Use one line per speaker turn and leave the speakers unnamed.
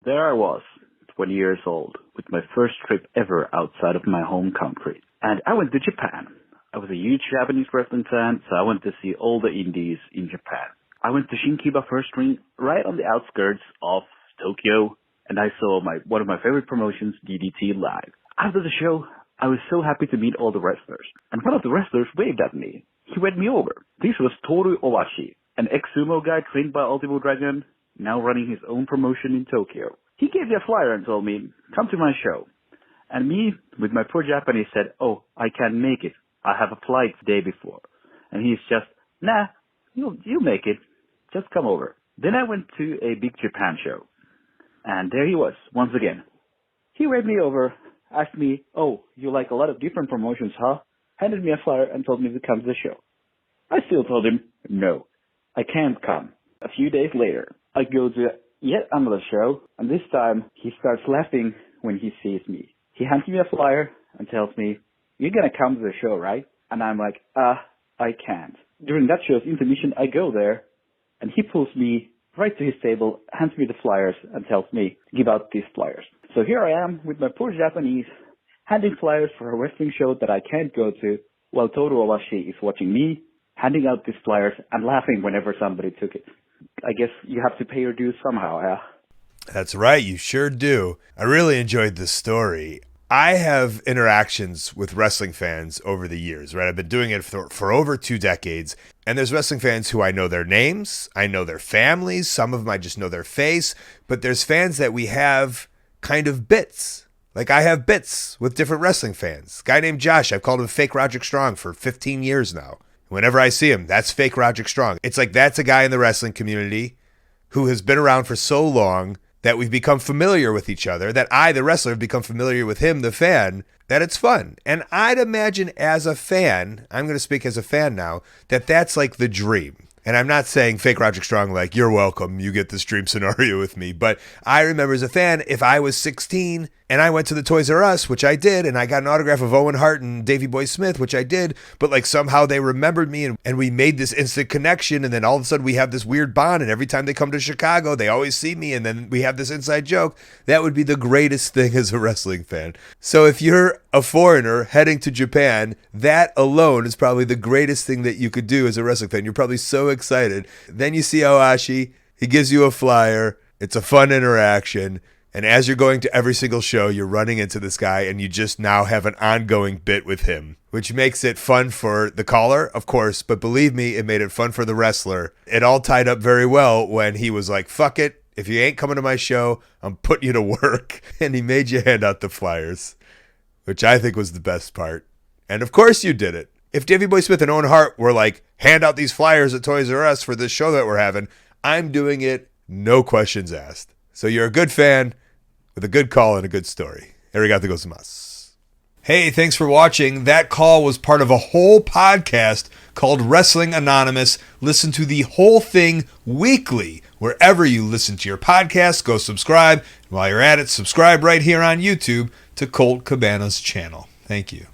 There I was, 20 years old, with my first trip ever outside of my home country. And I went to Japan. I was a huge Japanese wrestling fan, so I went to see all the indies in Japan. I went to Shinkiba First Ring, right on the outskirts of Tokyo, and I saw one of my favorite promotions, DDT, live. After the show, I was so happy to meet all the wrestlers, and one of the wrestlers waved at me. He waved me over. This was Toru Owashi, an ex-sumo guy trained by Ultimo Dragon, now running his own promotion in Tokyo. He gave me a flyer and told me, come to my show. And me, with my poor Japanese, said, oh, I can't make it. I have a flight the day before. And he's just, nah, you'll make it. Just come over. Then I went to a Big Japan show. And there he was, once again. He waved me over, asked me, oh, you like a lot of different promotions, huh? Handed me a flyer and told me to come to the show. I still told him, no, I can't come. A few days later, I go to yet another show, and this time he starts laughing when he sees me. He hands me a flyer and tells me, you're gonna come to the show, right? And I'm like, I can't. During that show's intermission, I go there, and he pulls me right to his table, hands me the flyers, and tells me to give out these flyers. So here I am with my poor Japanese, handing flyers for a wrestling show that I can't go to, while Toru Owashi is watching me, handing out these flyers and laughing whenever somebody took it. I guess you have to pay your dues somehow, yeah?
That's right, you sure do. I really enjoyed this story. I have interactions with wrestling fans over the years, right? I've been doing it for over 2 decades, and there's wrestling fans who I know their names, I know their families, some of them I just know their face, but there's fans that we have kind of bits. Like I have bits with different wrestling fans. Guy named Josh, I've called him Fake Roderick Strong for 15 years now. Whenever I see him, that's Fake Roderick Strong. It's like that's a guy in the wrestling community who has been around for so long that we've become familiar with each other, that I, the wrestler, have become familiar with him, the fan, that it's fun. And I'd imagine as a fan, I'm going to speak as a fan now, that that's like the dream. And I'm not saying Fake Roderick Strong like, you're welcome, you get this dream scenario with me. But I remember as a fan, if I was 16 and I went to the Toys R Us, which I did, and I got an autograph of Owen Hart and Davey Boy Smith, which I did, but like somehow they remembered me and we made this instant connection, and then all of a sudden we have this weird bond, and every time they come to Chicago, they always see me, and then we have this inside joke. That would be the greatest thing as a wrestling fan. So if you're a foreigner heading to Japan, that alone is probably the greatest thing that you could do as a wrestling fan. You're probably so excited. Then you see Owashi, he gives you a flyer, it's a fun interaction, and as you're going to every single show, you're running into this guy, and you just now have an ongoing bit with him, which makes it fun for the caller, of course, but believe me, it made it fun for the wrestler. It all tied up very well when he was like, fuck it, if you ain't coming to my show, I'm putting you to work, and he made you hand out the flyers, which I think was the best part. And of course you did it. If Davey Boy Smith and Owen Hart were like, hand out these flyers at Toys R Us for this show that we're having, I'm doing it, no questions asked. So you're a good fan with a good call and a good story. Arigato gozaimasu. Hey, thanks for watching. That call was part of a whole podcast called Wrestling Anonymous. Listen to the whole thing weekly. Wherever you listen to your podcast, go subscribe. And while you're at it, subscribe right here on YouTube to Colt Cabana's channel. Thank you.